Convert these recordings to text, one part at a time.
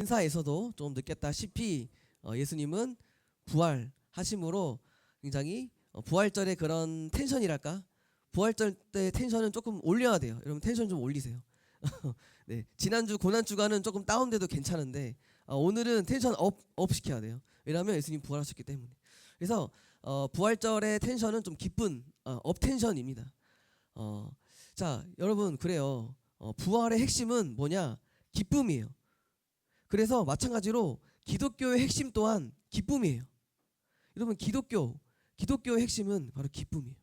인사에서도 좀 느꼈다시피 예수님은 부활하심으로 굉장히 부활절의 그런 텐션이랄까? 부활절 때 텐션은 조금 올려야 돼요. 여러분 텐션 좀 올리세요. 네, 지난주 고난주간은 조금 다운돼도 괜찮은데 오늘은 텐션 업 시켜야 돼요. 왜냐하면 예수님 부활하셨기 때문에. 그래서 부활절의 텐션은 좀 기쁜 업 텐션입니다. 자, 여러분 그래요. 부활의 핵심은 뭐냐? 기쁨이에요. 그래서 마찬가지로 기독교의 핵심 또한 기쁨이에요. 여러분 기독교의 핵심은 바로 기쁨이에요.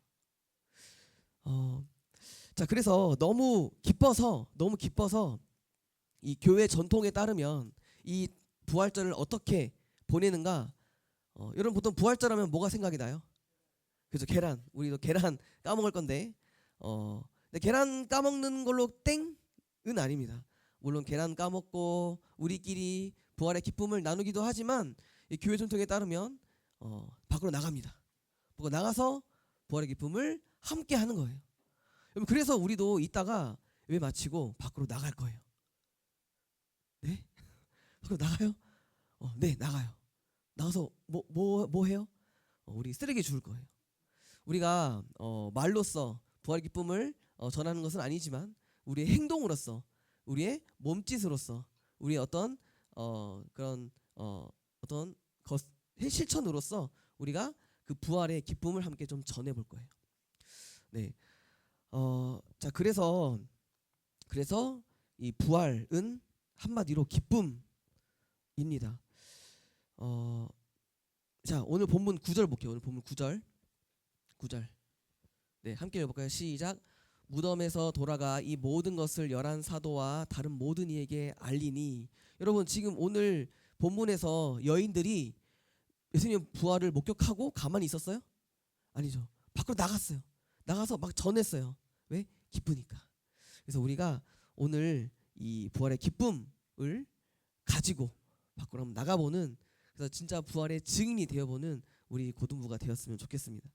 자, 그래서 너무 기뻐서 이 교회 전통에 따르면 이 부활절을 어떻게 보내는가? 여러분 보통 부활절 하면 뭐가 생각이 나요? 그죠? 계란. 우리도 계란 까먹을 건데 근데 계란 까먹는 걸로 땡은 아닙니다. 물론 계란 까먹고 우리끼리 부활의 기쁨을 나누기도 하지만 이 교회 전통에 따르면 밖으로 나갑니다. 밖으로 나가서 부활의 기쁨을 함께 하는 거예요. 여러분 그래서 우리도 이따가 예배 마치고 밖으로 나갈 거예요. 네? 밖으로 나가요? 네, 나가요. 나가서 뭐 해요? 우리 쓰레기 주울 거예요. 우리가 말로써 부활의 기쁨을 전하는 것은 아니지만 우리의 행동으로서, 우리의 몸짓으로서, 우리의 어떤 그런 어떤 실천으로서 우리가 그 부활의 기쁨을 함께 좀 전해볼 거예요. 네. 자, 그래서 이 부활은 한마디로 기쁨입니다. 자, 오늘 본문 9절 볼게요. 오늘 본문 9절. 네, 함께 읽어볼까요? 시작. 무덤에서 돌아가 이 모든 것을 열한 사도와 다른 모든 이에게 알리니. 여러분 지금 오늘 본문에서 여인들이 예수님 부활을 목격하고 가만히 있었어요? 아니죠. 밖으로 나갔어요. 나가서 막 전했어요. 왜? 기쁘니까. 그래서 우리가 오늘 이 부활의 기쁨을 가지고 밖으로 한번 나가보는, 그래서 진짜 부활의 증인이 되어보는 우리 고등부가 되었으면 좋겠습니다.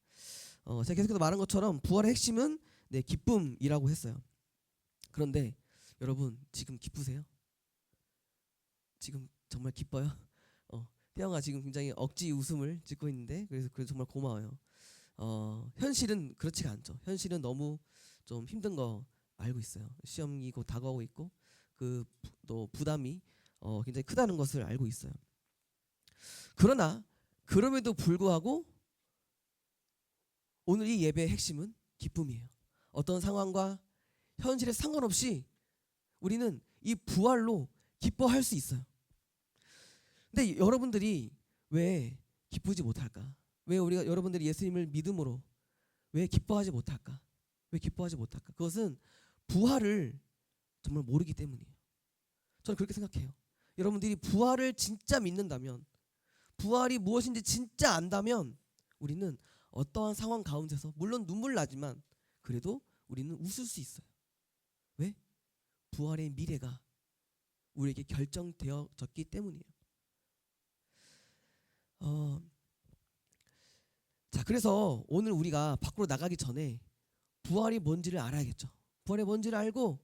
제가 계속해서 말한 것처럼 부활의 핵심은 기쁨이라고 했어요. 그런데 여러분 지금 기쁘세요? 지금 정말 기뻐요? 태영아 지금 굉장히 억지 웃음을 짓고 있는데 그래서 정말 고마워요. 현실은 그렇지가 않죠. 현실은 너무 좀 힘든 거 알고 있어요. 시험이 곧 다가오고 있고 그 또 부담이 굉장히 크다는 것을 알고 있어요. 그러나 그럼에도 불구하고 오늘 이 예배의 핵심은 기쁨이에요. 어떤 상황과 현실에 상관없이 우리는 이 부활로 기뻐할 수 있어요. 근데 여러분들이 왜 기쁘지 못할까? 왜 여러분들이 예수님을 믿음으로 왜 기뻐하지 못할까? 왜 기뻐하지 못할까? 그것은 부활을 정말 모르기 때문이에요. 저는 그렇게 생각해요. 여러분들이 부활을 진짜 믿는다면, 부활이 무엇인지 진짜 안다면 우리는 어떠한 상황 가운데서 물론 눈물 나지만 그래도 우리는 웃을 수 있어요. 왜? 부활의 미래가 우리에게 결정되어졌기 때문이에요. 자, 그래서 오늘 우리가 밖으로 나가기 전에 부활이 뭔지를 알아야겠죠. 부활이 뭔지를 알고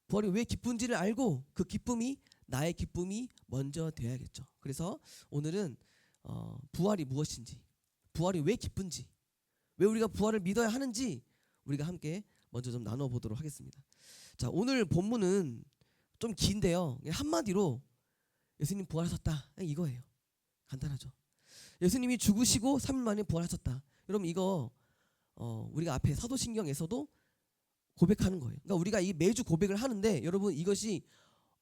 부활이 왜 기쁜지를 알고 그 기쁨이 나의 기쁨이 먼저 되어야겠죠. 그래서 오늘은 부활이 무엇인지, 부활이 왜 기쁜지, 왜 우리가 부활을 믿어야 하는지 우리가 함께 먼저 좀 나눠보도록 하겠습니다. 자, 오늘 본문은 좀 긴데요. 한마디로 예수님 부활하셨다, 이거예요. 간단하죠. 예수님이 죽으시고 3일 만에 부활하셨다. 여러분 이거 우리가 앞에 사도신경에서도 고백하는 거예요. 그러니까 우리가 이 매주 고백을 하는데 여러분 이것이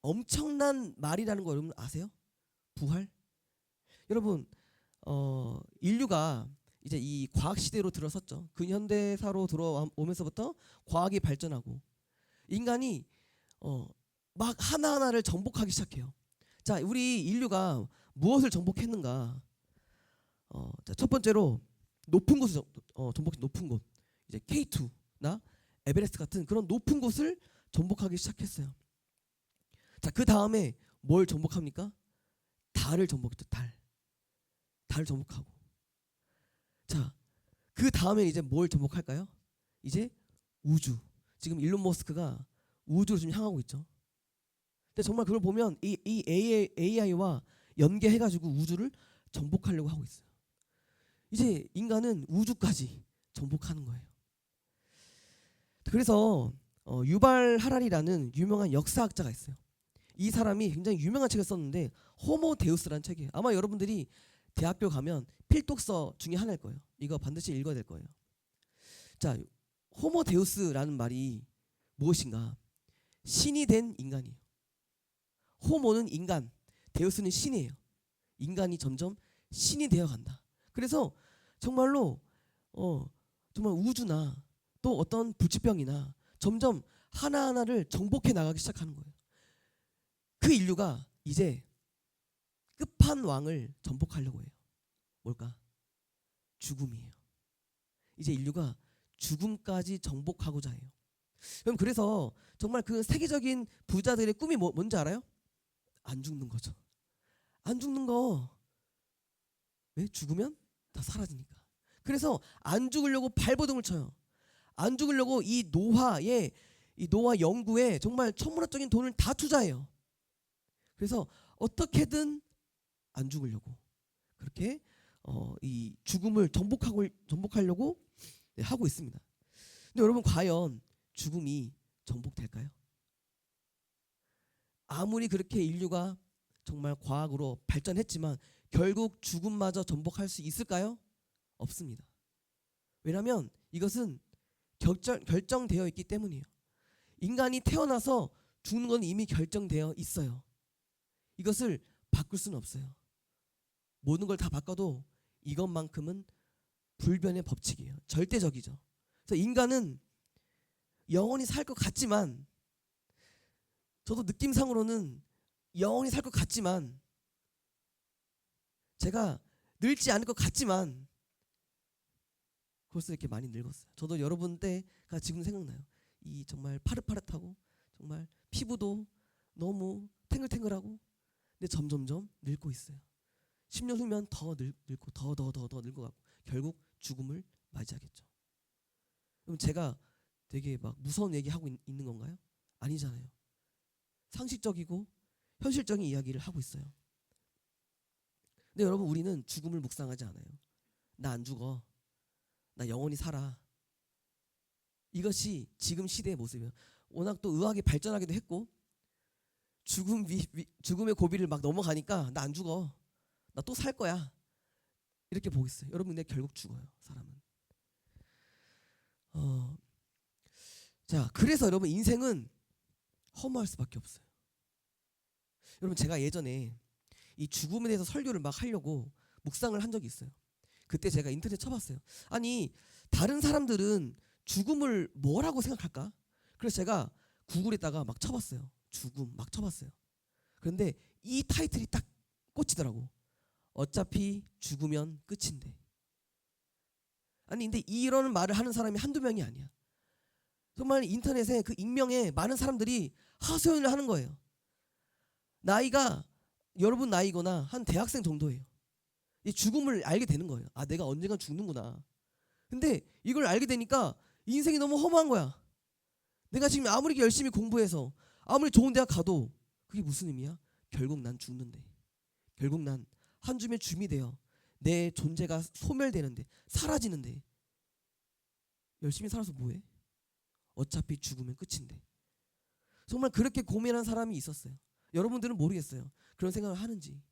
엄청난 말이라는 거 여러분 아세요? 부활? 여러분 인류가 이제 이 과학 시대로 들어섰죠. 근현대사로 들어오면서부터 과학이 발전하고 인간이 막 하나하나를 정복하기 시작해요. 자, 우리 인류가 무엇을 정복했는가? 자, 첫 번째로 높은 곳을 정복한 높은 곳. 이제 K2나 에베레스트 같은 그런 높은 곳을 정복하기 시작했어요. 자, 그 다음에 뭘 정복합니까? 달을 정복했죠. 달을 정복하고. 자, 그 다음에 이제 뭘 정복할까요? 이제 우주. 지금 일론 머스크가 우주로 좀 향하고 있죠. 근데 정말 그걸 보면 이 AI와 연계해가지고 우주를 정복하려고 하고 있어요. 이제 인간은 우주까지 정복하는 거예요. 그래서 유발 하라리라는 유명한 역사학자가 있어요. 이 사람이 굉장히 유명한 책을 썼는데 호모 데우스라는 책이에요. 아마 여러분들이 대학교 가면 필독서 중에 하나일 거예요. 이거 반드시 읽어야 될 거예요. 자, 호모 데우스라는 말이 무엇인가? 신이 된 인간이에요. 호모는 인간, 데우스는 신이에요. 인간이 점점 신이 되어간다. 그래서 정말로 정말 우주나 또 어떤 불치병이나 점점 하나하나를 정복해 나가기 시작하는 거예요. 그 인류가 이제 끝판왕을 정복하려고 해요. 뭘까? 죽음이에요. 이제 인류가 죽음까지 정복하고자 해요. 그럼 그래서 정말 그 세계적인 부자들의 꿈이 뭔지 알아요? 안 죽는 거죠. 안 죽는 거. 왜? 죽으면 다 사라지니까. 그래서 안 죽으려고 발버둥을 쳐요. 안 죽으려고 이 노화 연구에 정말 천문학적인 돈을 다 투자해요. 그래서 어떻게든 안 죽으려고 그렇게 이 죽음을 정복하려고 하고 있습니다. 근데 여러분 과연 죽음이 정복될까요? 아무리 그렇게 인류가 정말 과학으로 발전했지만 결국 죽음마저 정복할 수 있을까요? 없습니다. 왜냐하면 이것은 결정되어 있기 때문이에요. 인간이 태어나서 죽는 건 이미 결정되어 있어요. 이것을 바꿀 수는 없어요. 모든 걸 다 바꿔도 이것만큼은 불변의 법칙이에요. 절대적이죠. 그래서 인간은 영원히 살 것 같지만, 저도 느낌상으로는 영원히 살 것 같지만, 제가 늙지 않을 것 같지만 벌써 이렇게 많이 늙었어요. 저도 여러분 때가 지금 생각나요. 이 정말 파릇파릇하고 정말 피부도 너무 탱글탱글하고, 근데 점점점 늙고 있어요. 10년 후면 더 늙고 더 늙어가고 결국 죽음을 맞이하겠죠. 그럼 제가 되게 막 무서운 얘기하고 있는 건가요? 아니잖아요. 상식적이고 현실적인 이야기를 하고 있어요. 근데 여러분, 우리는 죽음을 묵상하지 않아요. 나 안 죽어. 나 영원히 살아. 이것이 지금 시대의 모습이에요. 워낙 또 의학이 발전하기도 했고 죽음의 고비를 막 넘어가니까 나 안 죽어. 나 또 살 거야. 이렇게 보겠어요. 여러분, 근데 결국 죽어요. 사람은. 자, 그래서 여러분 인생은 허무할 수밖에 없어요. 여러분, 제가 예전에 이 죽음에 대해서 설교를 막 하려고 묵상을 한 적이 있어요. 그때 제가 인터넷 쳐봤어요. 아니, 다른 사람들은 죽음을 뭐라고 생각할까? 그래서 제가 구글에다가 막 쳐봤어요. 죽음 막 쳐봤어요. 그런데 이 타이틀이 딱 꽂히더라고. 어차피 죽으면 끝인데. 아니, 근데 이런 말을 하는 사람이 한두 명이 아니야. 정말 인터넷에 그 익명에 많은 사람들이 하소연을 하는 거예요. 나이가 여러분 나이거나 한 대학생 정도예요. 이 죽음을 알게 되는 거예요. 아, 내가 언젠간 죽는구나. 근데 이걸 알게 되니까 인생이 너무 허무한 거야. 내가 지금 아무리 열심히 공부해서 아무리 좋은 대학 가도 그게 무슨 의미야? 결국 난 죽는데. 결국 난 한 줌의 줌이 되어 내 존재가 소멸되는데, 사라지는데 열심히 살아서 뭐해? 어차피 죽으면 끝인데. 정말 그렇게 고민한 사람이 있었어요. 여러분들은 모르겠어요. 그런 생각을 하는지.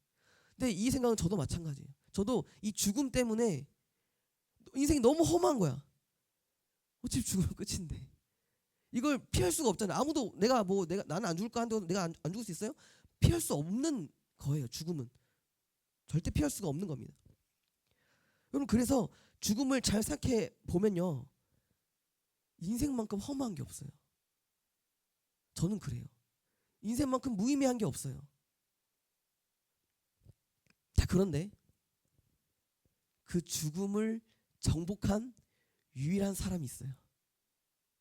근데 이 생각은 저도 마찬가지예요. 저도 이 죽음 때문에 인생이 너무 험한 거야. 어차피 죽으면 끝인데. 이걸 피할 수가 없잖아요. 아무도 나는 안 죽을까 하는데 내가 안 죽을 수 있어요? 피할 수 없는 거예요. 죽음은 절대 피할 수가 없는 겁니다. 여러분, 그래서 죽음을 잘 생각해 보면요, 인생만큼 허무한 게 없어요. 저는 그래요. 인생만큼 무의미한 게 없어요. 자, 그런데 그 죽음을 정복한 유일한 사람이 있어요.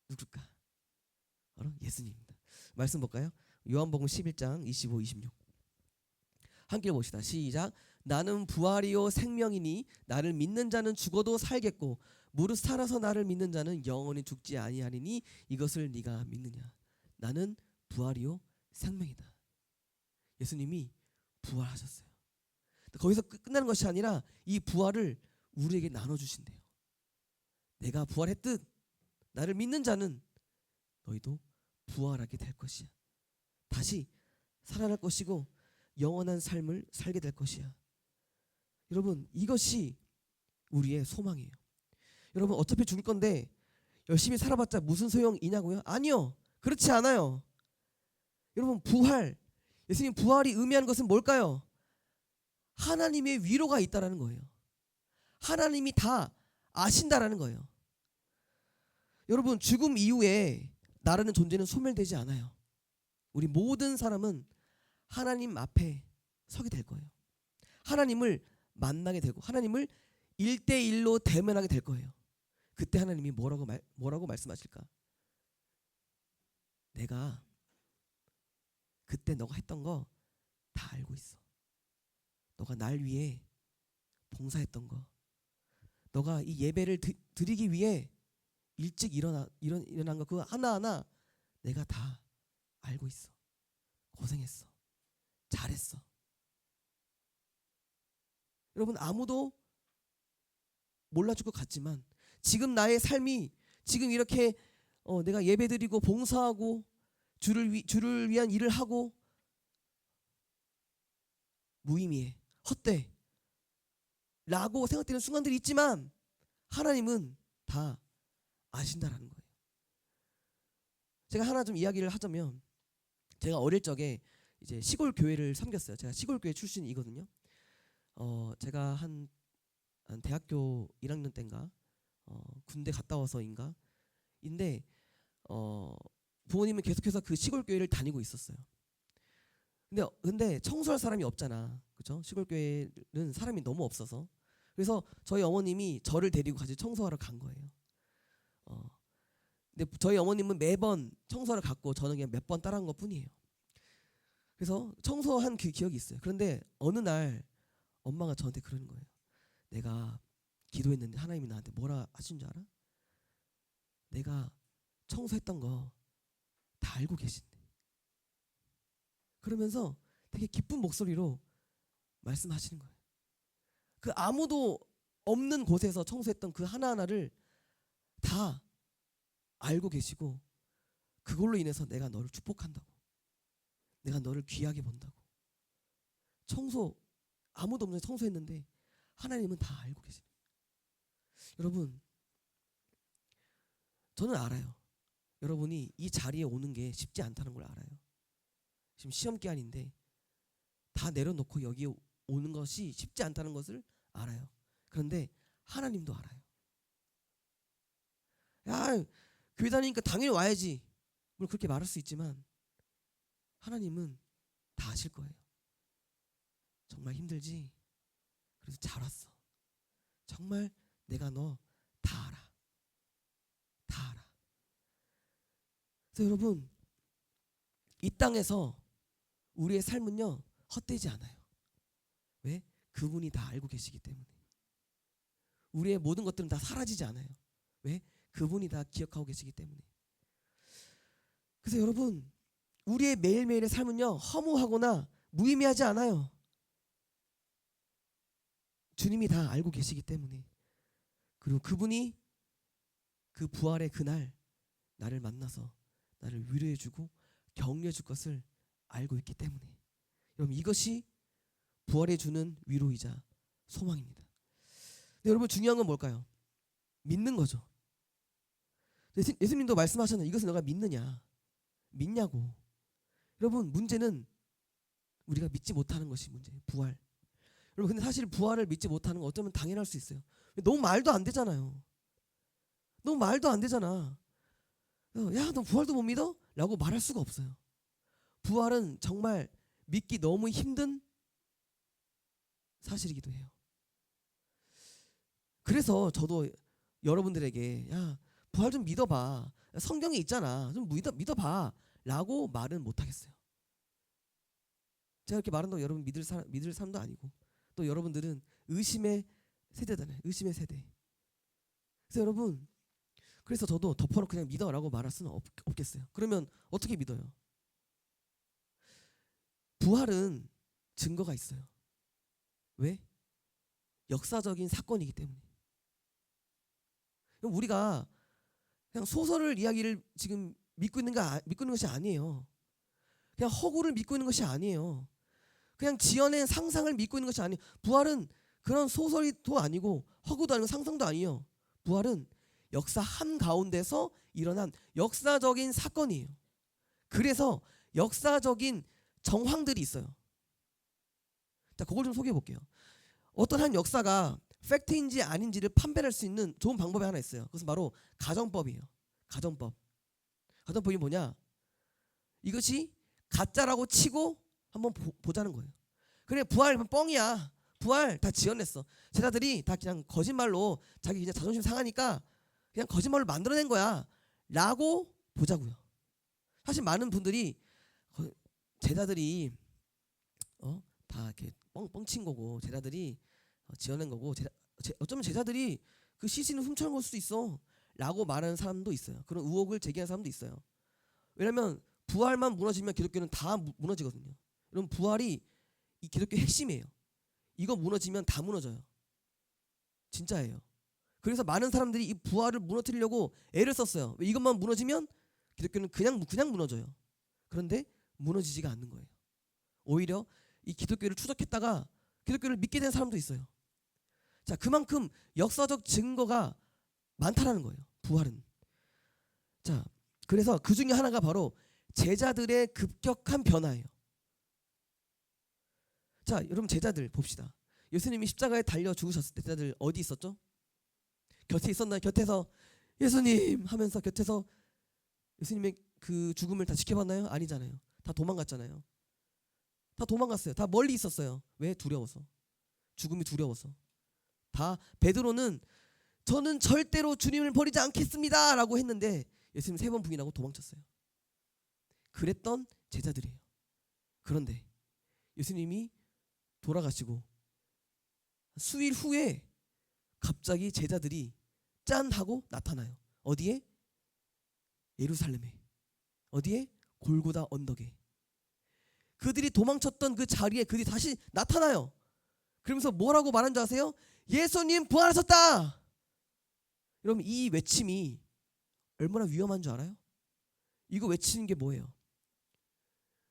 누굴까? 바로 예수님입니다. 말씀 볼까요? 요한복음 11장 25, 26. 함께 봅시다. 시작. 나는 부활이요 생명이니 나를 믿는 자는 죽어도 살겠고 무릇 살아서 나를 믿는 자는 영원히 죽지 아니하리니 이것을 네가 믿느냐. 나는 부활이요 생명이다. 예수님이 부활하셨어요. 거기서 끝나는 것이 아니라 이 부활을 우리에게 나눠주신대요. 내가 부활했듯 나를 믿는 자는 너희도 부활하게 될 것이야. 다시 살아날 것이고 영원한 삶을 살게 될 것이야. 여러분, 이것이 우리의 소망이에요. 여러분, 어차피 죽을 건데 열심히 살아봤자 무슨 소용이냐고요? 아니요. 그렇지 않아요. 여러분, 부활, 예수님 부활이 의미하는 것은 뭘까요? 하나님의 위로가 있다라는 거예요. 하나님이 다 아신다라는 거예요. 여러분, 죽음 이후에 나라는 존재는 소멸되지 않아요. 우리 모든 사람은 하나님 앞에 서게 될 거예요. 하나님을 만나게 되고 하나님을 1대1로 대면하게 될 거예요. 그때 하나님이 뭐라고 말씀하실까? 내가 그때 너가 했던 거 다 알고 있어. 너가 날 위해 봉사했던 거, 너가 이 예배를 드리기 위해 일찍 일어난 거 그거 하나하나 내가 다 알고 있어. 고생했어. 잘했어. 여러분, 아무도 몰라줄 것 같지만 지금 나의 삶이 지금 이렇게 내가 예배드리고 봉사하고 주를 위한 일을 하고 무의미해, 헛돼 라고 생각되는 순간들이 있지만 하나님은 다 아신다라는 거예요. 제가 하나 좀 이야기를 하자면, 제가 어릴 적에 이제 시골 교회를 섬겼어요. 제가 시골 교회 출신이거든요. 제가 한 대학교 1학년 때인가 군대 갔다 와서인가 인데 부모님은 계속해서 그 시골 교회를 다니고 있었어요. 근데 청소할 사람이 없잖아, 그렇죠? 시골 교회는 사람이 너무 없어서. 그래서 저희 어머님이 저를 데리고 같이 청소하러 간 거예요. 근데 저희 어머님은 매번 청소하러 갔고 저는 그냥 몇 번 따라한 것뿐이에요. 그래서 청소한 그 기억이 있어요. 그런데 어느 날 엄마가 저한테 그러는 거예요. 내가 기도했는데 하나님이 나한테 뭐라 하신 줄 알아? 내가 청소했던 거 다 알고 계신대. 그러면서 되게 기쁜 목소리로 말씀하시는 거예요. 그 아무도 없는 곳에서 청소했던 그 하나하나를 다 알고 계시고 그걸로 인해서 내가 너를 축복한다고, 내가 너를 귀하게 본다고. 아무도 없는 청소했는데 하나님은 다 알고 계시는 거예요. 여러분, 저는 알아요. 여러분이 이 자리에 오는 게 쉽지 않다는 걸 알아요. 지금 시험 기간인데 다 내려놓고 여기에 오는 것이 쉽지 않다는 것을 알아요. 그런데 하나님도 알아요. 야, 교회 다니니까 당연히 와야지, 물론 그렇게 말할 수 있지만 하나님은 다 아실 거예요. 정말 힘들지? 그래서 잘 왔어. 정말 내가 너 다 알아. 다 알아. 그래서 여러분, 이 땅에서 우리의 삶은요 헛되지 않아요. 왜? 그분이 다 알고 계시기 때문에. 우리의 모든 것들은 다 사라지지 않아요. 왜? 그분이 다 기억하고 계시기 때문에. 그래서 여러분, 우리의 매일매일의 삶은요 허무하거나 무의미하지 않아요. 주님이 다 알고 계시기 때문에. 그리고 그분이 그 부활의 그날 나를 만나서 나를 위로해주고 격려해줄 것을 알고 있기 때문에. 여러분, 이것이 부활해 주는 위로이자 소망입니다. 근데 여러분, 중요한 건 뭘까요? 믿는 거죠. 예수님도 말씀하셨는데 이것을 너가 믿냐고. 여러분, 문제는 우리가 믿지 못하는 것이 문제예요. 부활. 여러분, 근데 사실 부활을 믿지 못하는 건 어쩌면 당연할 수 있어요. 너무 말도 안 되잖아요. 너무 말도 안 되잖아. 야, 너 부활도 못 믿어? 라고 말할 수가 없어요. 부활은 정말 믿기 너무 힘든 사실이기도 해요. 그래서 저도 여러분들에게 야, 부활 좀 믿어봐, 성경에 있잖아, 좀 믿어봐 라고 말은 못하겠어요. 제가 이렇게 말한다고 여러분 믿을 사람도 아니고, 또 여러분들은 의심의 세대잖아요. 의심의 세대. 그래서 여러분, 그래서 저도 덮어놓고 그냥 믿어라고 말할 수는 없겠어요. 그러면 어떻게 믿어요? 부활은 증거가 있어요. 왜? 역사적인 사건이기 때문에. 그럼 우리가 그냥 소설을 이야기를 지금 믿고 있는 것이 아니에요. 그냥 허구를 믿고 있는 것이 아니에요. 그냥 지어낸 상상을 믿고 있는 것이 아니에요. 부활은 그런 소설도 아니고 허구도 아니고 상상도 아니에요. 부활은 역사 한가운데서 일어난 역사적인 사건이에요. 그래서 역사적인 정황들이 있어요. 자, 그걸 좀 소개해 볼게요. 어떤 한 역사가 팩트인지 아닌지를 판별할 수 있는 좋은 방법이 하나 있어요. 그것은 바로 가정법이에요. 가정법. 가정법이 뭐냐? 이것이 가짜라고 치고 한번 보자는 거예요. 그래, 부활 뻥이야. 부활 다 지어냈어. 제자들이 다 그냥 거짓말로 자기 그냥 자존심 상하니까 그냥 거짓말로 만들어낸 거야 라고 보자고요. 사실 많은 분들이 제자들이 다 이렇게 뻥친 거고 제자들이 지어낸 거고 어쩌면 제자들이 그 시신을 훔쳐간 걸 수도 있어 라고 말하는 사람도 있어요. 그런 의혹을 제기하는 사람도 있어요. 왜냐하면 부활만 무너지면 기독교는 다 무너지거든요. 여러분, 부활이 이 기독교의 핵심이에요. 이거 무너지면 다 무너져요. 진짜예요. 그래서 많은 사람들이 이 부활을 무너뜨리려고 애를 썼어요. 왜? 이것만 무너지면 기독교는 그냥 무너져요. 그런데 무너지지가 않는 거예요. 오히려 이 기독교를 추적했다가 기독교를 믿게 된 사람도 있어요. 자, 그만큼 역사적 증거가 많다라는 거예요. 부활은. 자, 그래서 그 중에 하나가 바로 제자들의 급격한 변화예요. 자, 여러분, 제자들 봅시다. 예수님이 십자가에 달려 죽으셨을 때 제자들 어디 있었죠? 곁에 있었나요? 곁에서 예수님 하면서 곁에서 예수님의 그 죽음을 다 지켜봤나요? 아니잖아요. 다 도망갔잖아요. 다 도망갔어요. 다 멀리 있었어요. 왜? 두려워서. 죽음이 두려워서. 다 베드로는 저는 절대로 주님을 버리지 않겠습니다 라고 했는데 예수님 3번 부인하고 도망쳤어요. 그랬던 제자들이에요. 그런데 예수님이 돌아가시고 수일 후에 갑자기 제자들이 짠 하고 나타나요. 어디에? 예루살렘에. 어디에? 골고다 언덕에. 그들이 도망쳤던 그 자리에 그들이 다시 나타나요. 그러면서 뭐라고 말한 줄 아세요? 예수님 부활하셨다. 여러분, 이 외침이 얼마나 위험한 줄 알아요? 이거 외치는 게 뭐예요?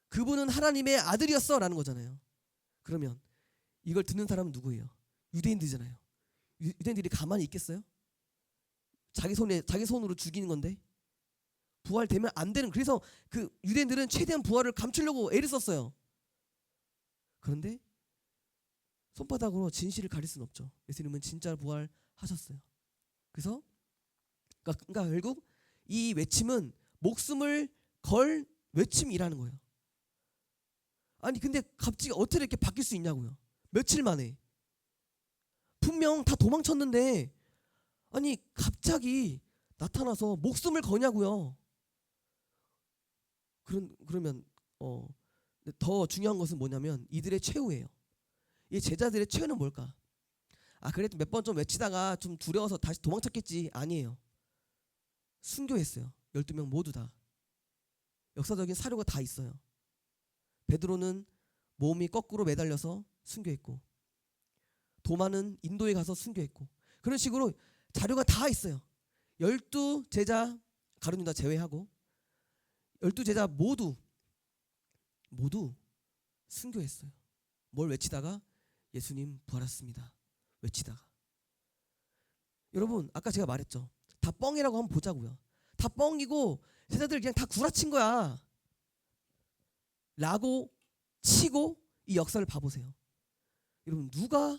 그분은 하나님의 아들이었어 라는 거잖아요. 그러면 이걸 듣는 사람은 누구예요? 유대인들이잖아요. 유대인들이 가만히 있겠어요? 자기 손으로 죽이는 건데 부활되면 안 되는. 그래서 그 유대인들은 최대한 부활을 감추려고 애를 썼어요. 그런데 손바닥으로 진실을 가릴 수는 없죠. 예수님은 진짜 부활하셨어요. 그래서 그러니까 결국 이 외침은 목숨을 걸 외침이라는 거예요. 아니 근데 갑자기 어떻게 이렇게 바뀔 수 있냐고요. 며칠 만에. 분명 다 도망쳤는데 아니 갑자기 나타나서 목숨을 거냐고요. 그러면 더 중요한 것은 뭐냐면 이들의 최후예요. 이 제자들의 최후는 뭘까? 아, 그래도 몇 번 좀 외치다가 좀 두려워서 다시 도망쳤겠지. 아니에요. 순교했어요. 12명 모두 다. 역사적인 사료가 다 있어요. 베드로는 몸이 거꾸로 매달려서 순교했고, 도마는 인도에 가서 순교했고, 그런 식으로 자료가 다 있어요. 12제자 가룟 유다 제외하고 12제자 모두 순교했어요. 뭘 외치다가? 예수님 부활했습니다. 외치다가. 여러분, 아까 제가 말했죠. 다 뻥이라고 한번 보자고요. 다 뻥이고 제자들 그냥 다 구라친 거야 라고 치고 이 역사를 봐보세요. 여러분, 누가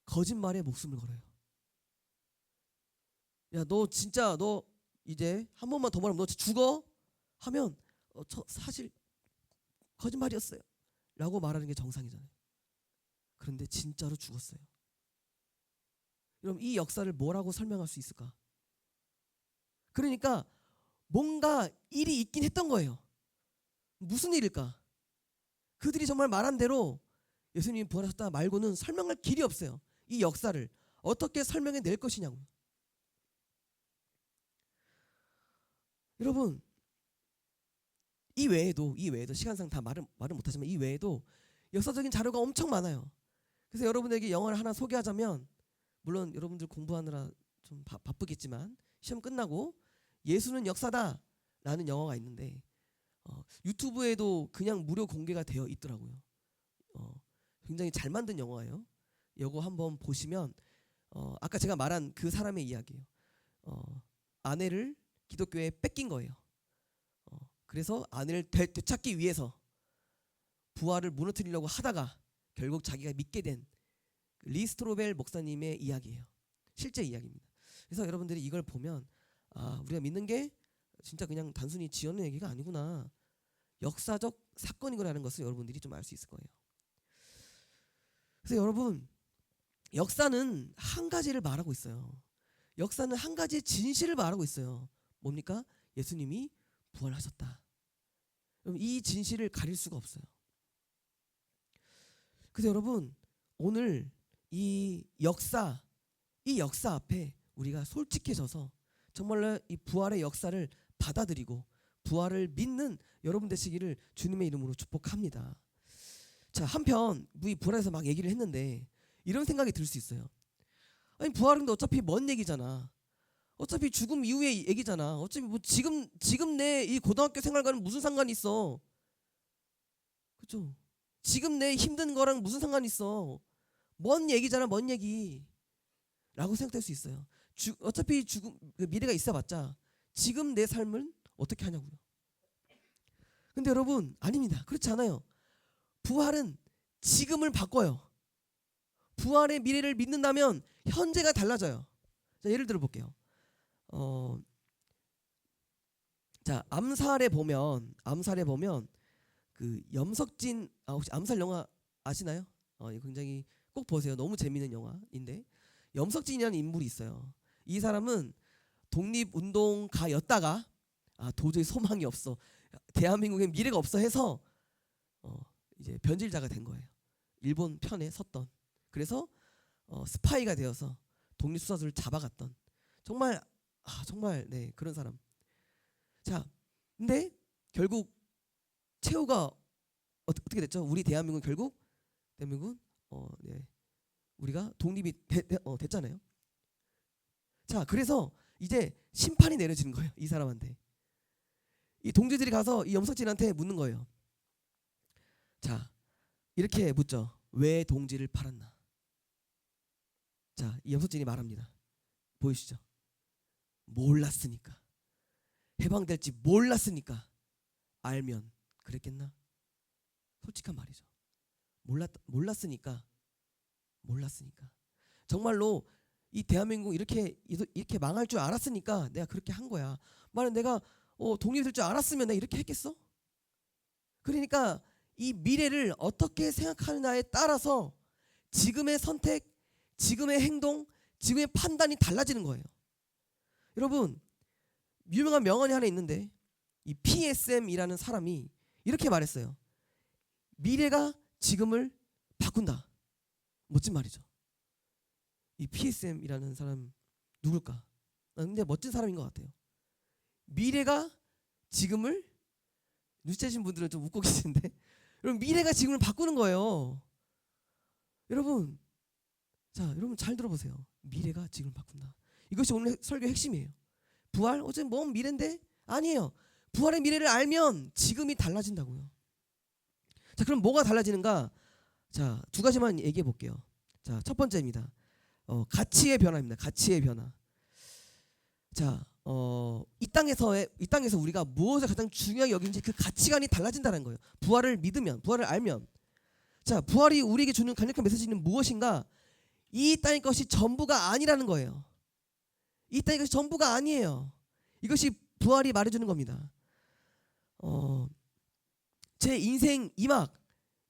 거짓말에 목숨을 걸어요? 야, 너 진짜 너 이제 한 번만 더 말하면 너 죽어? 하면 저 사실 거짓말이었어요 라고 말하는 게 정상이잖아요. 그런데 진짜로 죽었어요. 여러분, 이 역사를 뭐라고 설명할 수 있을까? 그러니까 뭔가 일이 있긴 했던 거예요. 무슨 일일까? 그들이 정말 말한 대로 예수님이 부활하셨다 말고는 설명할 길이 없어요. 이 역사를 어떻게 설명해 낼 것이냐고. 여러분, 이 외에도 시간상 다 말은 못하지만 이 외에도 역사적인 자료가 엄청 많아요. 그래서 여러분에게 영화를 하나 소개하자면, 물론 여러분들 공부하느라 좀 바쁘겠지만 시험 끝나고 예수는 역사다라는 영화가 있는데 유튜브에도 그냥 무료 공개가 되어 있더라고요. 굉장히 잘 만든 영화예요. 이거 한번 보시면 아까 제가 말한 그 사람의 이야기예요. 아내를 기독교에 뺏긴 거예요. 그래서 아내를 되찾기 위해서 부활을 무너뜨리려고 하다가 결국 자기가 믿게 된 리스트로벨 목사님의 이야기예요. 실제 이야기입니다. 그래서 여러분들이 이걸 보면 우리가 믿는 게 진짜 그냥 단순히 지어낸 얘기가 아니구나, 역사적 사건이구나라는 것을 여러분들이 좀 알 수 있을 거예요. 그래서 여러분, 역사는 한 가지를 말하고 있어요. 역사는 한 가지의 진실을 말하고 있어요. 뭡니까? 예수님이 부활하셨다. 그럼 이 진실을 가릴 수가 없어요. 그래서 여러분, 오늘 이 역사 앞에 우리가 솔직해져서 정말로 이 부활의 역사를 받아들이고 부활을 믿는 여러분 되시기를 주님의 이름으로 축복합니다. 자, 한편 이 부활에서 막 얘기를 했는데 이런 생각이 들 수 있어요. 아니, 부활은 어차피 먼 얘기잖아. 어차피 죽음 이후의 얘기잖아. 어차피 뭐 지금 내 이 고등학교 생활과는 무슨 상관이 있어? 그렇죠? 지금 내 힘든 거랑 무슨 상관이 있어? 먼 얘기잖아, 먼 얘기. 라고 생각될 수 있어요. 어차피 미래가 있어봤자 지금 내 삶은 어떻게 하냐고요. 근데 여러분, 아닙니다. 그렇지 않아요. 부활은 지금을 바꿔요. 부활의 미래를 믿는다면 현재가 달라져요. 자, 예를 들어 볼게요. 자, 암살에 보면 그 염석진, 혹시 암살 영화 아시나요? 이거 굉장히 꼭 보세요. 너무 재미있는 영화인데, 염석진이라는 인물이 있어요. 이 사람은 독립운동가였다가 도저히 소망이 없어, 대한민국에 미래가 없어 해서 이제 변질자가 된 거예요. 일본 편에 섰던. 그래서 스파이가 되어서 독립수사들을 잡아갔던, 정말 네, 그런 사람. 자, 근데 결국 최후가 어떻게 됐죠? 우리 대한민국은 결국 네, 우리가 독립이 됐잖아요. 자, 그래서 이제 심판이 내려지는 거예요. 이 사람한테. 이 동지들이 가서 이 염석진한테 묻는 거예요. 자, 이렇게 묻죠. 왜 동지를 팔았나? 자, 이 염석진이 말합니다. 보이시죠? 몰랐으니까. 해방될지 몰랐으니까. 알면 그랬겠나? 솔직한 말이죠. 몰랐으니까. 정말로 이 대한민국 이렇게 망할 줄 알았으니까 내가 그렇게 한 거야. 만약 내가 독립이 될 줄 알았으면 내가 이렇게 했겠어? 그러니까 이 미래를 어떻게 생각하느냐에 따라서 지금의 선택, 지금의 행동, 지금의 판단이 달라지는 거예요. 여러분, 유명한 명언이 하나 있는데, 이 PSM이라는 사람이 이렇게 말했어요. 미래가 지금을 바꾼다. 멋진 말이죠. 이 PSM이라는 사람 누굴까? 근데 멋진 사람인 것 같아요. 미래가 지금을, 눈치채신 분들은 좀 웃고 계시는데, 여러분, 미래가 지금을 바꾸는 거예요. 여러분, 자, 여러분 잘 들어보세요. 미래가 지금을 바꾼다. 이것이 오늘 설교의 핵심이에요. 부활? 어차피 먼 미래인데? 아니에요. 부활의 미래를 알면 지금이 달라진다고요. 자, 그럼 뭐가 달라지는가? 자, 두 가지만 얘기해 볼게요. 자, 첫 번째입니다. 가치의 변화입니다. 가치의 변화. 자, 이 땅에서 우리가 무엇을 가장 중요하게 여기는지 그 가치관이 달라진다는 거예요. 부활을 믿으면, 부활을 알면. 자, 부활이 우리에게 주는 강력한 메시지는 무엇인가? 이 땅의 것이 전부가 아니라는 거예요. 이 땅의 것이 전부가 아니에요. 이것이 부활이 말해주는 겁니다. 제 인생 2막,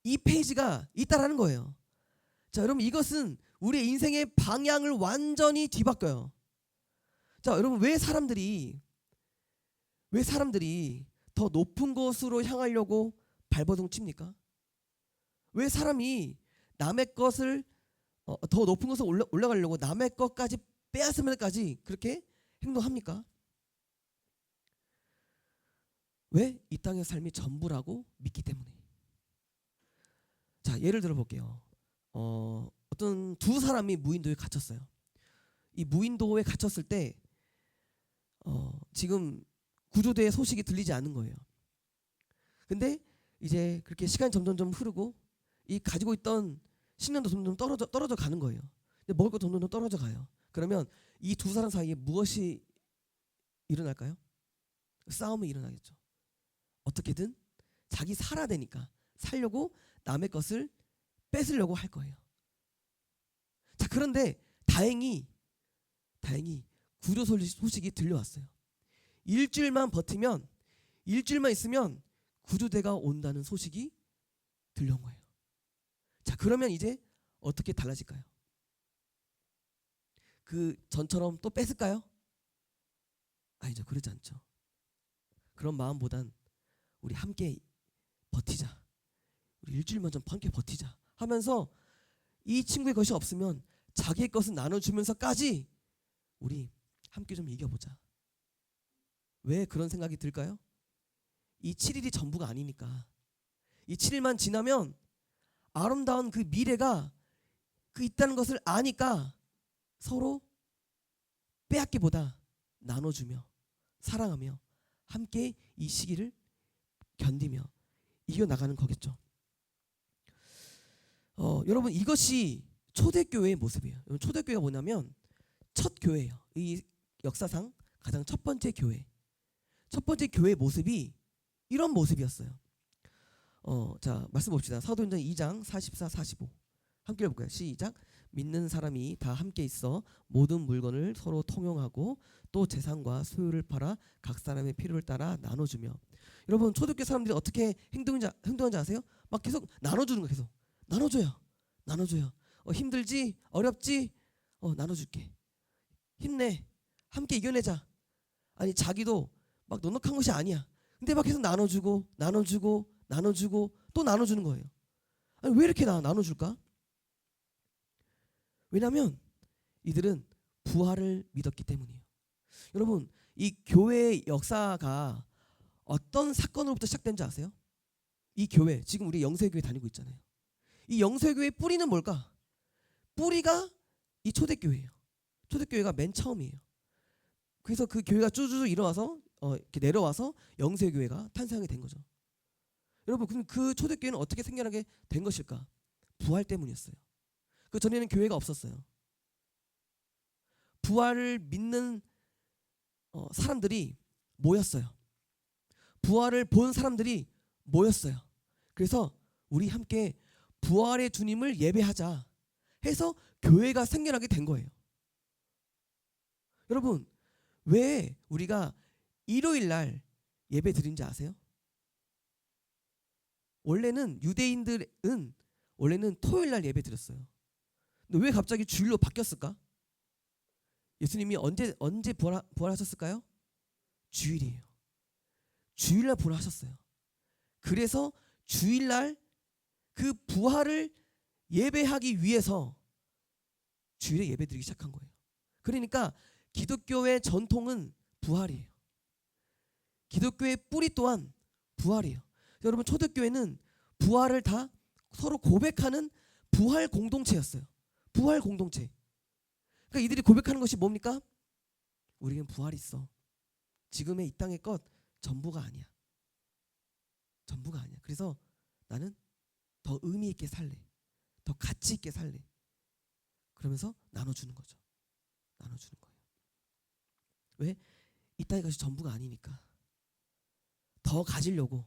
이 페이지가 있다라는 거예요. 자, 여러분, 이것은 우리의 인생의 방향을 완전히 뒤바꿔요. 자, 여러분, 왜 사람들이 더 높은 곳으로 향하려고 발버둥 칩니까? 왜 사람이 남의 것을 더 높은 곳에 올라가려고 남의 것까지 빼앗으면까지 그렇게 행동합니까? 왜? 이 땅의 삶이 전부라고 믿기 때문에. 자, 예를 들어 볼게요. 어떤 두 사람이 무인도에 갇혔어요. 이 무인도에 갇혔을 때 지금 구조대의 소식이 들리지 않는 거예요. 근데 이제 그렇게 시간이 점점 흐르고 이 가지고 있던 식량도 점점 떨어져 가는 거예요. 근데 먹을 거 점점 떨어져 가요. 그러면 이 두 사람 사이에 무엇이 일어날까요? 싸움이 일어나겠죠. 어떻게든 자기 살아야 되니까 살려고 남의 것을 뺏으려고 할 거예요. 자, 그런데 다행히 구조 소식이 들려왔어요. 일주일만 버티면, 일주일만 있으면 구조대가 온다는 소식이 들려온 거예요. 자, 그러면 이제 어떻게 달라질까요? 그 전처럼 또 뺏을까요? 아니죠. 그러지 않죠. 그런 마음보단 우리 함께 버티자. 우리 일주일만 좀 함께 버티자 하면서 이 친구의 것이 없으면 자기의 것을 나눠주면서까지 우리 함께 좀 이겨보자. 왜 그런 생각이 들까요? 이 7일이 전부가 아니니까. 이 7일만 지나면 아름다운 그 미래가 그 있다는 것을 아니까 서로 빼앗기보다 나눠주며 사랑하며 함께 이 시기를 견디며 이겨나가는 거겠죠. 여러분, 이것이 초대교회의 모습이에요. 초대교회가 뭐냐면 첫 교회예요. 이 역사상 가장 첫 번째 교회. 첫 번째 교회의 모습이 이런 모습이었어요. 자, 말씀 봅시다. 사도행전 2장 44, 45 함께 읽어볼까요? 시작. 믿는 사람이 다 함께 있어 모든 물건을 서로 통용하고 또 재산과 소유를 팔아 각 사람의 필요를 따라 나눠주며. 여러분, 초대교회 사람들이 어떻게 행동하는지 아세요? 막 계속 나눠주는 거예요. 계속 나눠줘요. 힘들지? 어렵지? 나눠줄게. 힘내. 함께 이겨내자. 아니, 자기도 막 넉넉한 것이 아니야. 근데 막 계속 나눠주고 또 나눠주는 거예요. 아니, 왜 이렇게 나눠줄까? 왜냐하면 이들은 부활을 믿었기 때문이에요. 여러분, 이 교회의 역사가 어떤 사건으로부터 시작된 줄 아세요? 이 교회, 지금 우리 영세교회 다니고 있잖아요. 이 영세교회의 뿌리는 뭘까? 뿌리가 이 초대교회예요. 초대교회가 맨 처음이에요. 그래서 그 교회가 쭈쭈 일어나서 이렇게 내려와서 영세교회가 탄생하게 된 거죠. 여러분, 그럼 그 초대교회는 어떻게 생겨나게 된 것일까? 부활 때문이었어요. 그 전에는 교회가 없었어요. 부활을 믿는 사람들이 모였어요. 부활을 본 사람들이 모였어요. 그래서 우리 함께 부활의 주님을 예배하자 해서 교회가 생겨나게 된 거예요. 여러분, 왜 우리가 일요일 날 예배 드린지 아세요? 원래는 유대인들은 원래는 토요일 날 예배 드렸어요. 근데 왜 갑자기 주일로 바뀌었을까? 예수님이 언제 부활하셨을까요? 주일이에요. 주일날 부활하셨어요. 그래서 주일날 그 부활을 예배하기 위해서 주일에 예배드리기 시작한 거예요. 그러니까 기독교의 전통은 부활이에요. 기독교의 뿌리 또한 부활이에요. 여러분, 초대교회는 부활을 다 서로 고백하는 부활 공동체였어요. 부활 공동체. 그러니까 이들이 고백하는 것이 뭡니까? 우리는 부활이 있어. 지금의 이 땅의 것 전부가 아니야. 전부가 아니야. 그래서 나는 더 의미 있게 살래. 더 가치 있게 살래. 그러면서 나눠주는 거죠. 나눠주는 거예요. 왜? 이 땅의 것이 전부가 아니니까. 더 가지려고,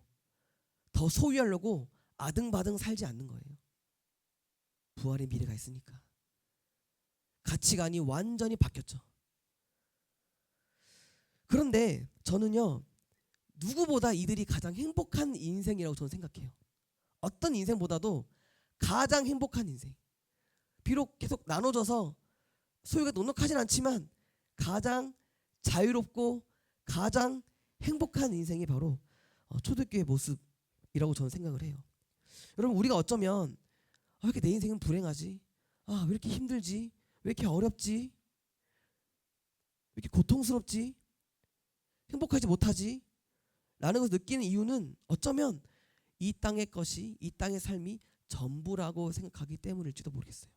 더 소유하려고 아등바등 살지 않는 거예요. 부활의 미래가 있으니까. 가치관이 완전히 바뀌었죠. 그런데 저는요, 누구보다 이들이 가장 행복한 인생이라고 저는 생각해요. 어떤 인생보다도 가장 행복한 인생. 비록 계속 나눠져서 소유가 넉넉하진 않지만 가장 자유롭고 가장 행복한 인생이 바로 초대교회의 모습이라고 저는 생각을 해요. 여러분, 우리가 어쩌면 왜 이렇게 내 인생은 불행하지? 왜 이렇게 힘들지? 왜 이렇게 어렵지? 왜 이렇게 고통스럽지? 행복하지 못하지? 라는 것을 느끼는 이유는 어쩌면 이 땅의 것이, 이 땅의 삶이 전부라고 생각하기 때문일지도 모르겠어요.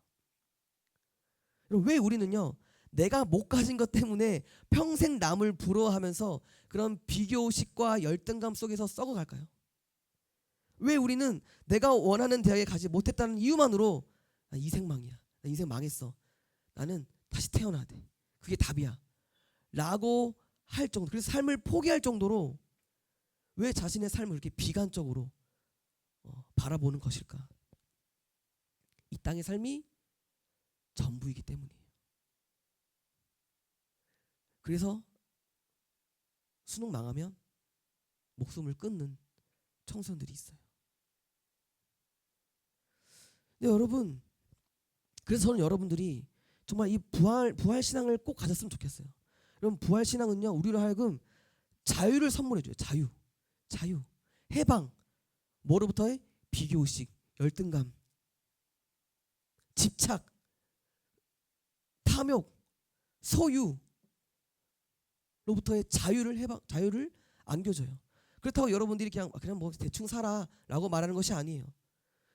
왜 우리는요, 내가 못 가진 것 때문에 평생 남을 부러워하면서 그런 비교의식과 열등감 속에서 썩어갈까요? 왜 우리는 내가 원하는 대학에 가지 못했다는 이유만으로 나 인생망이야, 나 인생 망했어, 나는 다시 태어나야 돼, 그게 답이야 라고 할 정도, 그래서 삶을 포기할 정도로 왜 자신의 삶을 이렇게 비관적으로 바라보는 것일까? 이 땅의 삶이 전부이기 때문이에요. 그래서 수능 망하면 목숨을 끊는 청소년들이 있어요. 근데 여러분, 그래서 저는 여러분들이 정말 이 부활 신앙을 꼭 가졌으면 좋겠어요. 여러분, 부활 신앙은요, 우리로 하여금 자유를 선물해 줘요. 자유, 해방. 뭐로부터의? 비교의식, 열등감, 집착, 탐욕, 소유로부터의 자유를 안겨줘요. 그렇다고 여러분들이 그냥 뭐 대충 살아라고 말하는 것이 아니에요.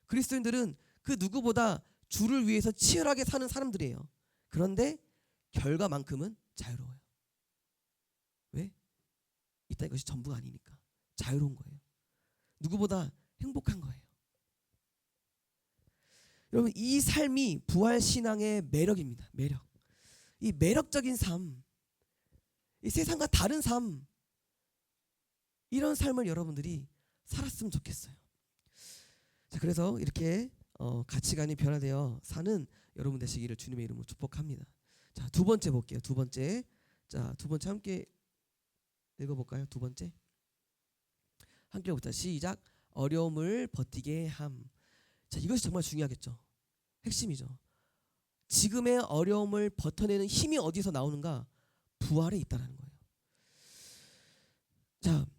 그리스도인들은 그 누구보다 주를 위해서 치열하게 사는 사람들이에요. 그런데 결과만큼은 자유로워요. 왜? 이 땅의 것이 전부가 아니니까 자유로운 거예요. 누구보다 행복한 거예요. 여러분, 이 삶이 부활 신앙의 매력입니다. 매력. 이 매력적인 삶, 이 세상과 다른 삶, 이런 삶을 여러분들이 살았으면 좋겠어요. 자, 그래서 이렇게 가치관이 변화되어 사는 여러분 되시기를 주님의 이름으로 축복합니다. 자, 두 번째 볼게요. 두 번째. 자, 두 번째 함께 읽어볼까요? 두 번째. 함께 보자. 시작. 어려움을 버티게 함. 자, 이것이 정말 중요하겠죠. 핵심이죠. 지금의 어려움을 버텨내는 힘이 어디서 나오는가? 부활에 있다라는 거예요. 자,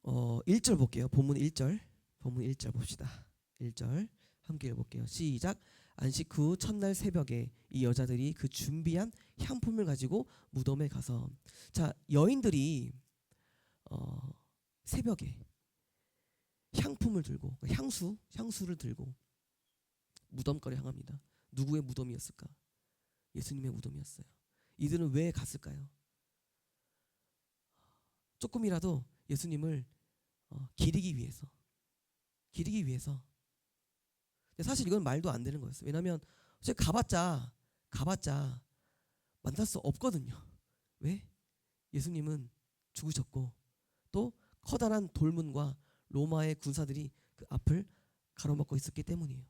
1절 볼게요. 본문 1절. 본문 1절 봅시다. 1절 함께 읽어볼게요. 시작. 안식 후 첫날 새벽에 이 여자들이 그 준비한 향품을 가지고 무덤에 가서, 자, 여인들이 새벽에 향품을 들고, 향수를 들고 무덤가로 향합니다. 누구의 무덤이었을까? 예수님의 무덤이었어요. 이들은 왜 갔을까요? 조금이라도 예수님을 기리기 위해서. 근데 사실 이건 말도 안 되는 거였어요. 왜냐하면 가봤자 만날 수 없거든요. 왜? 예수님은 죽으셨고 또 커다란 돌문과 로마의 군사들이 그 앞을 가로막고 있었기 때문이에요.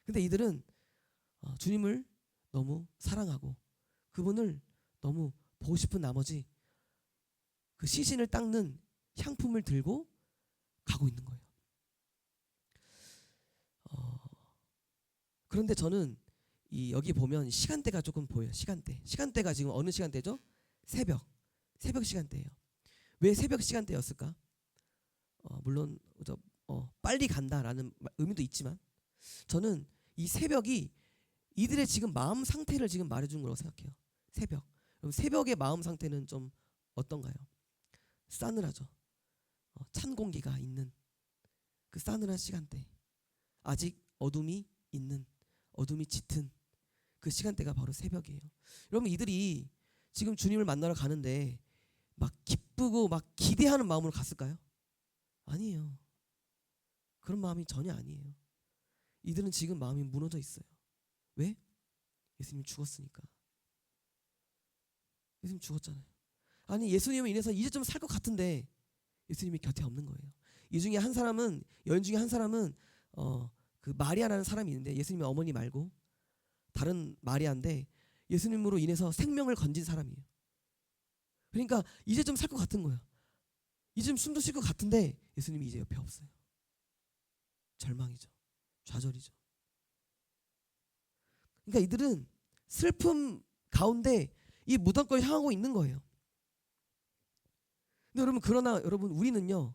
근데 이들은 주님을 너무 사랑하고 그분을 너무 보고 싶은 나머지 그 시신을 닦는 향품을 들고 가고 있는 거예요. 그런데 저는 여기 보면 시간대가 조금 보여요. 시간대가 지금 어느 시간대죠? 새벽 시간대예요. 왜 새벽 시간대였을까? 물론 빨리 간다라는 의미도 있지만 저는 이 새벽이 이들의 지금 마음 상태를 지금 말해준 거라고 생각해요. 새벽. 그럼 새벽의 마음 상태는 좀 어떤가요? 싸늘하죠. 찬 공기가 있는 그 싸늘한 시간대. 아직 어둠이 있는, 어둠이 짙은 그 시간대가 바로 새벽이에요. 여러분, 이들이 지금 주님을 만나러 가는데 막 기쁘고 막 기대하는 마음으로 갔을까요? 아니에요. 그런 마음이 전혀 아니에요. 이들은 지금 마음이 무너져 있어요. 왜? 예수님 죽었으니까. 예수님 죽었잖아요. 아니, 예수님을 인해서 이제 좀 살 것 같은데 예수님이 곁에 없는 거예요. 이 중에 한 사람은, 여인 중에 한 사람은 그 마리아라는 사람이 있는데 예수님의 어머니 말고 다른 마리아인데 예수님으로 인해서 생명을 건진 사람이에요. 그러니까 이제 좀 살 것 같은 거예요. 이제 좀 숨도 쉴 것 같은데 예수님이 이제 옆에 없어요. 절망이죠. 좌절이죠. 그러니까 이들은 슬픔 가운데 이 무덤걸 향하고 있는 거예요. 근데 여러분, 그러나 여러분, 우리는요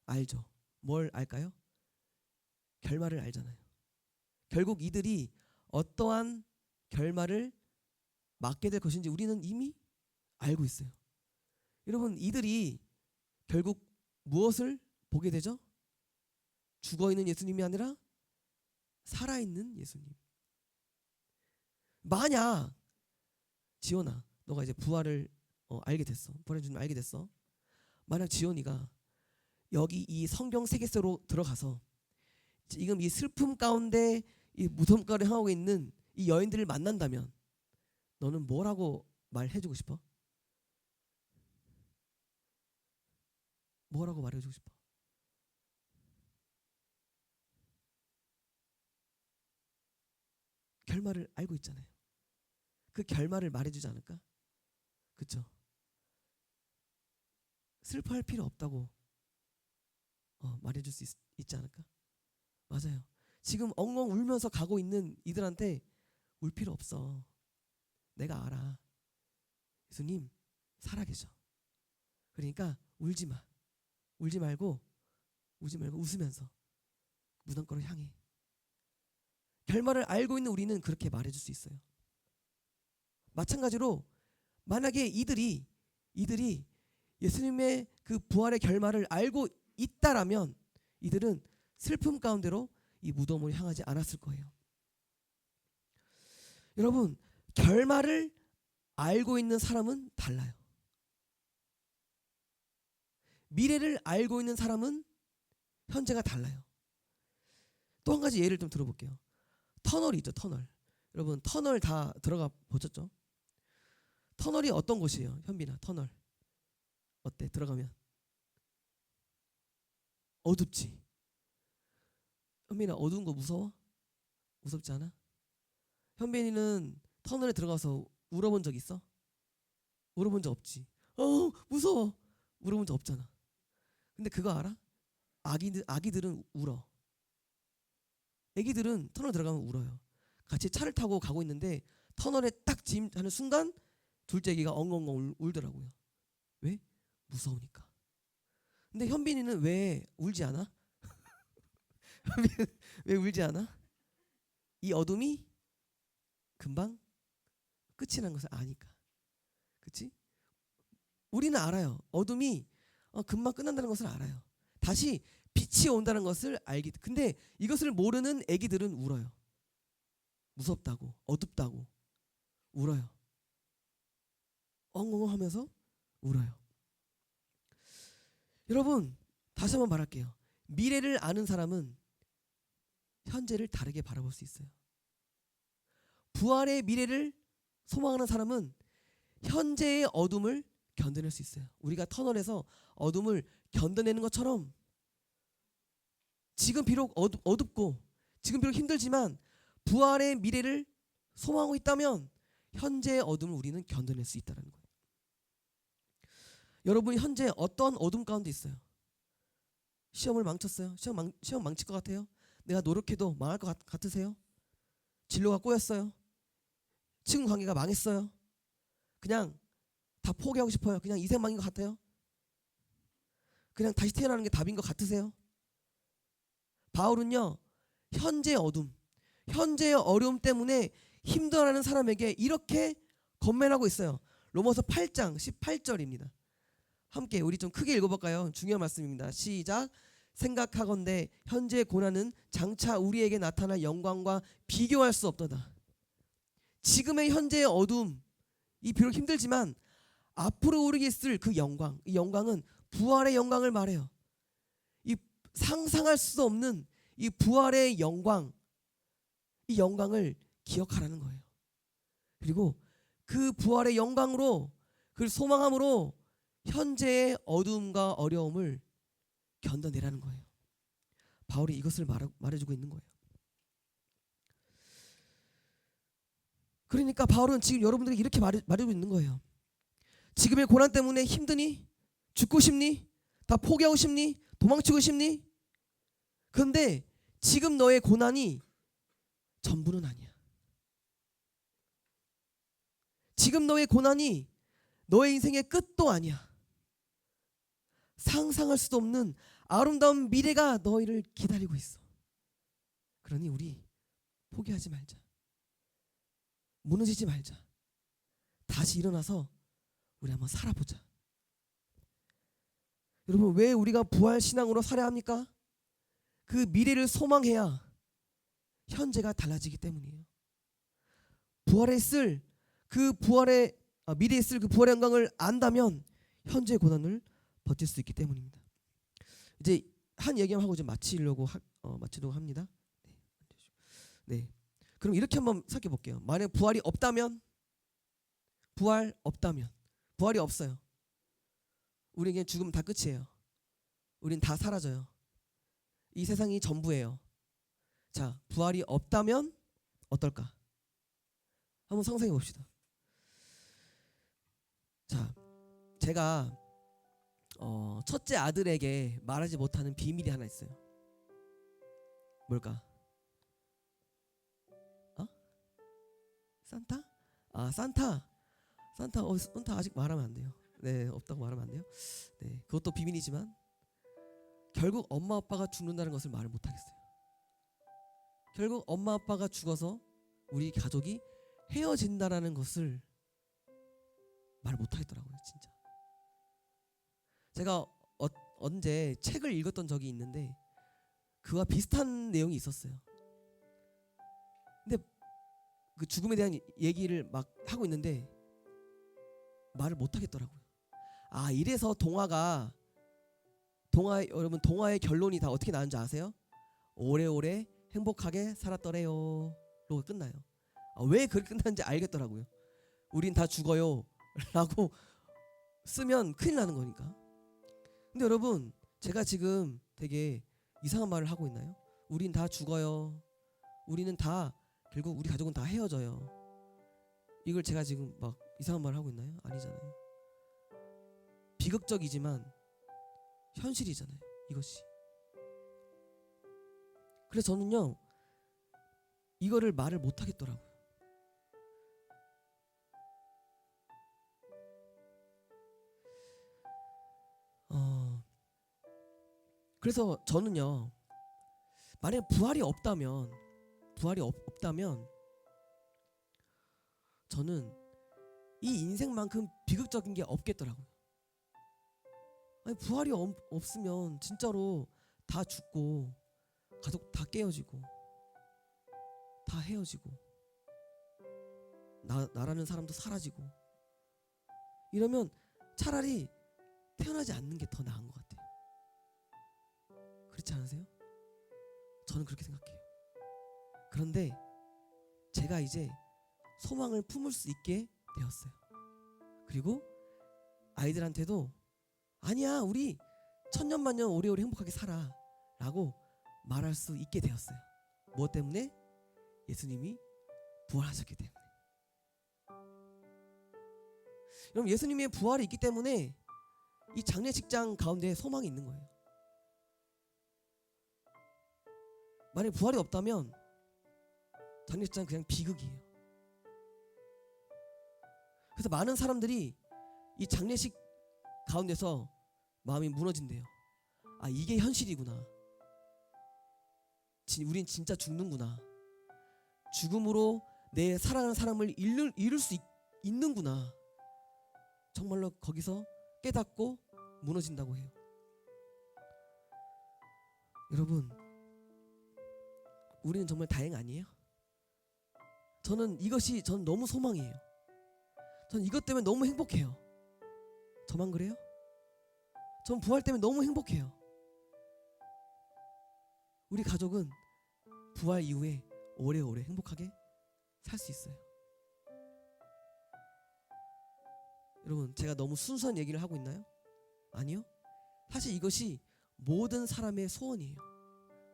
알죠. 뭘 알까요? 결말을 알잖아요. 결국 이들이 어떠한 결말을 맞게 될 것인지 우리는 이미 알고 있어요. 여러분, 이들이 결국 무엇을 보게 되죠? 죽어있는 예수님이 아니라 살아있는 예수님. 만약 지원아, 너가 이제 부활을 알게 됐어. 부활의 주님 알게 됐어. 만약 지원이가 여기 이 성경 세계서로 들어가서 지금 이 슬픔 가운데 이 무덤 가운데 향하고 있는 이 여인들을 만난다면 너는 뭐라고 말해주고 싶어? 뭐라고 말해주고 싶어? 결말을 알고 있잖아요. 그 결말을 말해주지 않을까? 그쵸? 슬퍼할 필요 없다고 말해줄 수 있지 않을까? 맞아요. 지금 엉엉 울면서 가고 있는 이들한테 울 필요 없어. 내가 알아. 예수님 살아계셔. 그러니까 울지 마. 울지 말고 웃으면서 무덤가로 향해. 결말을 알고 있는 우리는 그렇게 말해줄 수 있어요. 마찬가지로 만약에 이들이 예수님의 그 부활의 결말을 알고 있다라면 이들은 슬픔 가운데로 이 무덤을 향하지 않았을 거예요. 여러분, 결말을 알고 있는 사람은 달라요. 미래를 알고 있는 사람은 현재가 달라요. 또 한 가지 예를 좀 들어볼게요. 터널이 있죠, 터널. 여러분, 터널 다 들어가 보셨죠? 터널이 어떤 곳이에요? 현빈아, 터널 어때? 들어가면 어둡지? 현빈아, 어두운 거 무서워? 무섭지 않아? 현빈이는 터널에 들어가서 울어본 적 있어? 울어본 적 없지? 무서워. 울어본 적 없잖아. 근데 그거 알아? 아기들은 울어. 아기들은 터널 들어가면 울어요. 같이 차를 타고 가고 있는데 터널에 딱 진입하는 순간 둘째 아기가 엉엉엉 울더라고요. 왜? 무서우니까. 근데 현빈이는 왜 울지 않아? 현빈은 왜 울지 않아? 이 어둠이 금방 끝이 난 것을 아니까. 그치? 우리는 알아요. 어둠이 금방 끝난다는 것을 알아요. 다시 빛이 온다는 것을 알기. 근데 이것을 모르는 아기들은 울어요. 무섭다고, 어둡다고 울어요. 엉엉 하면서 울어요. 여러분, 다시 한번 말할게요. 미래를 아는 사람은 현재를 다르게 바라볼 수 있어요. 부활의 미래를 소망하는 사람은 현재의 어둠을 견뎌낼 수 있어요. 우리가 터널에서 어둠을 견뎌내는 것처럼 지금 비록 어둡고 지금 비록 힘들지만 부활의 미래를 소망하고 있다면 현재의 어둠을 우리는 견뎌낼 수 있다는 거예요. 여러분이 현재 어떤 어둠 가운데 있어요? 시험을 망쳤어요? 시험 망칠 것 같아요? 내가 노력해도 망할 것 같으세요? 진로가 꼬였어요? 친구 관계가 망했어요? 그냥 다 포기하고 싶어요? 그냥 이생망인 것 같아요? 그냥 다시 태어나는 게 답인 것 같으세요? 바울은요, 현재의 어둠, 현재의 어려움 때문에 힘들어하는 사람에게 이렇게 권면하고 있어요. 로마서 8장 18절입니다. 함께 우리 좀 크게 읽어볼까요? 중요한 말씀입니다. 시작. 생각하건대 현재의 고난은 장차 우리에게 나타날 영광과 비교할 수 없도다. 지금의 현재의 어둠, 이 비록 힘들지만 앞으로 우리에게 있을 그 영광, 이 영광은 부활의 영광을 말해요. 이 상상할 수 없는 이 부활의 영광, 이 영광을 기억하라는 거예요. 그리고 그 부활의 영광으로, 그 소망함으로 현재의 어둠과 어려움을 견뎌내라는 거예요. 바울이 이것을 말해주고 있는 거예요. 그러니까 바울은 지금 여러분들에게 이렇게 말해주고 있는 거예요. 지금의 고난 때문에 힘드니? 죽고 싶니? 다 포기하고 싶니? 도망치고 싶니? 그런데 지금 너의 고난이 전부는 아니야. 지금 너의 고난이 너의 인생의 끝도 아니야. 상상할 수도 없는 아름다운 미래가 너희를 기다리고 있어. 그러니 우리 포기하지 말자. 무너지지 말자. 다시 일어나서 우리 한번 살아보자. 여러분, 왜 우리가 부활 신앙으로 살아야 합니까? 그 미래를 소망해야 현재가 달라지기 때문이에요. 부활에 쓸 그 부활의 미래에 쓸 그 부활의 영광을 안다면 현재의 고난을 버틸 수 있기 때문입니다. 이제 한 얘기만 하고 좀 마치려고 합니다. 네. 그럼 이렇게 한번 생각해 볼게요. 만약 부활이 없다면, 부활이 없어요. 우리에게 죽으면 다 끝이에요. 우린 다 사라져요. 이 세상이 전부예요. 자, 부활이 없다면 어떨까? 한번 상상해 봅시다. 자, 제가 첫째 아들에게 말하지 못하는 비밀이 하나 있어요. 뭘까? 산타? 산타 아직 말하면 안 돼요. 네, 없다고 말하면 안 돼요. 네, 그것도 비밀이지만 결국 엄마 아빠가 죽는다는 것을 말을 못 하겠어요. 결국 엄마 아빠가 죽어서 우리 가족이 헤어진다라는 것을 말 못 하겠더라고요, 진짜. 제가 언제 책을 읽었던 적이 있는데 그와 비슷한 내용이 있었어요. 근데 그 죽음에 대한 얘기를 막 하고 있는데 말을 못 하겠더라고요. 이래서 여러분, 동화의 결론이 다 어떻게 나는지 아세요? 오래오래 행복하게 살았더래요 로 끝나요. 왜 그렇게 끝나는지 알겠더라고요. 우린 다 죽어요 라고 쓰면 큰일 나는 거니까. 근데 여러분, 제가 지금 되게 이상한 말을 하고 있나요? 우린 다 죽어요. 우리는 다 결국 우리 가족은 다 헤어져요. 이걸 제가 지금 막 이상한 말을 하고 있나요? 아니잖아요. 비극적이지만 현실이잖아요, 이것이. 그래서 저는요, 이거를 말을 못 하겠더라고요. 그래서 저는요, 만약 부활이 없다면 저는 이 인생만큼 비극적인 게 없겠더라고요. 부활이 없으면 진짜로 다 죽고 가족 다 깨어지고 다 헤어지고 나라는 사람도 사라지고 이러면 차라리 태어나지 않는 게 더 나은 것 같아요. 그렇지 않으세요? 저는 그렇게 생각해요. 그런데 제가 이제 소망을 품을 수 있게 되었어요. 그리고 아이들한테도 아니야, 우리 천년만년 오래오래 행복하게 살아 라고 말할 수 있게 되었어요. 무엇 때문에? 예수님이 부활하셨기 때문에. 여러분, 예수님의 부활이 있기 때문에 이 장례식장 가운데 소망이 있는 거예요. 만약 부활이 없다면 장례식장은 그냥 비극이에요. 그래서 많은 사람들이 이 장례식 가운데서 마음이 무너진대요. 이게 현실이구나. 우린 진짜 죽는구나. 죽음으로 내 사랑하는 사람을 잃을 수 있는구나. 정말로 거기서 깨닫고 무너진다고 해요. 여러분, 우리는 정말 다행 아니에요? 저는 너무 소망이에요. 저는 이것 때문에 너무 행복해요. 저만 그래요? 전 부활 때문에 너무 행복해요. 우리 가족은 부활 이후에 오래오래 행복하게 살 수 있어요. 여러분, 제가 너무 순수한 얘기를 하고 있나요? 아니요. 사실 이것이 모든 사람의 소원이에요.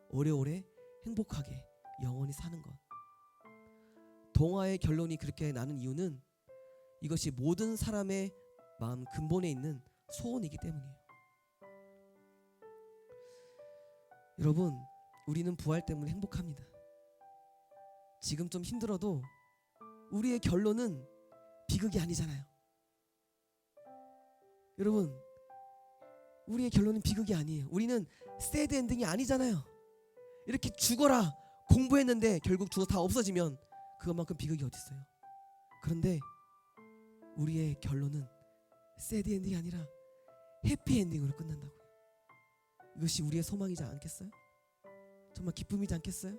오래오래 행복하게 영원히 사는 것. 동화의 결론이 그렇게 나는 이유는 이것이 모든 사람의 마음 근본에 있는 소원이기 때문이에요. 여러분, 우리는 부활 때문에 행복합니다. 지금 좀 힘들어도 우리의 결론은 비극이 아니잖아요. 여러분, 우리의 결론은 비극이 아니에요. 우리는 새드 엔딩이 아니잖아요. 이렇게 죽어라 공부했는데 결국 죽어서 다 없어지면 그것만큼 비극이 어디 있어요. 그런데 우리의 결론은 새드 엔딩이 아니라 해피 엔딩으로 끝난다고요. 이것이 우리의 소망이지 않겠어요? 정말 기쁨이지 않겠어요?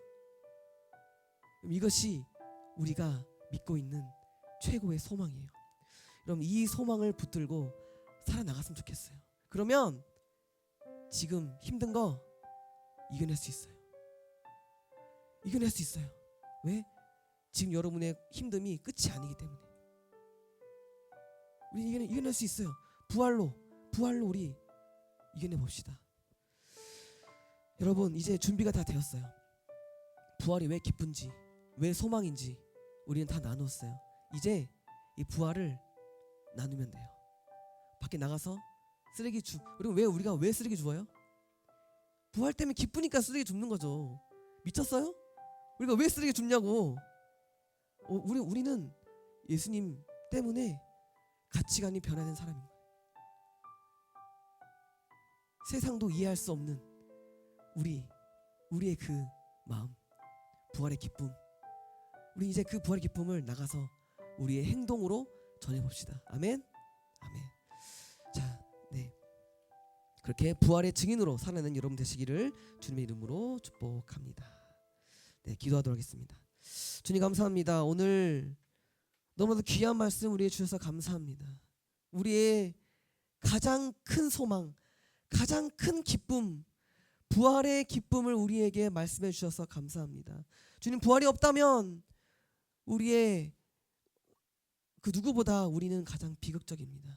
이것이 우리가 믿고 있는 최고의 소망이에요. 여러분, 이 소망을 붙들고 살아나갔으면 좋겠어요. 그러면 지금 힘든 거 이겨낼 수 있어요. 이겨낼 수 있어요. 왜? 지금 여러분의 힘듦이 끝이 아니기 때문에. 우리 이겨낼 수 있어요. 부활로 우리 이겨내 봅시다. 여러분, 이제 준비가 다 되었어요. 부활이 왜 기쁜지, 왜 소망인지 우리는 다 나눴어요. 이제 이 부활을 나누면 돼요. 밖에 나가서 쓰레기 그리고 우리가 왜 쓰레기 주워요? 부활 때문에 기쁘니까 쓰레기 줍는 거죠. 미쳤어요? 우리가 왜 쓰레기 줍냐고. 우리는 예수님 때문에 가치관이 변화된 사람인 거예요. 세상도 이해할 수 없는 우리의 그 마음, 부활의 기쁨. 우리 이제 그 부활의 기쁨을 나가서 우리의 행동으로 전해봅시다. 아멘. 아멘. 자, 네. 그렇게 부활의 증인으로 살아내는 여러분 되시기를 주님의 이름으로 축복합니다. 네, 기도하도록 하겠습니다. 주님 감사합니다. 오늘 너무나도 귀한 말씀 우리에게 주셔서 감사합니다. 우리의 가장 큰 소망, 가장 큰 기쁨, 부활의 기쁨을 우리에게 말씀해 주셔서 감사합니다. 주님, 부활이 없다면 우리의 그 누구보다 우리는 가장 비극적입니다.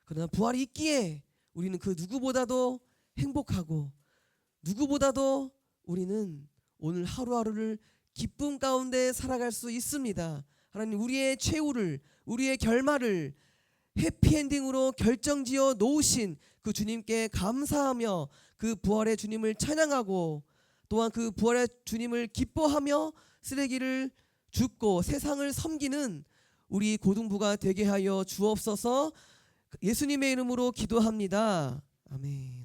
그러나 부활이 있기에 우리는 그 누구보다도 행복하고 누구보다도 우리는 오늘 하루하루를 기쁨 가운데 살아갈 수 있습니다. 하나님, 우리의 최후를, 우리의 결말을 해피엔딩으로 결정지어 놓으신 그 주님께 감사하며 그 부활의 주님을 찬양하고 또한 그 부활의 주님을 기뻐하며 쓰레기를 줍고 세상을 섬기는 우리 고등부가 되게 하여 주옵소서. 예수님의 이름으로 기도합니다. 아멘.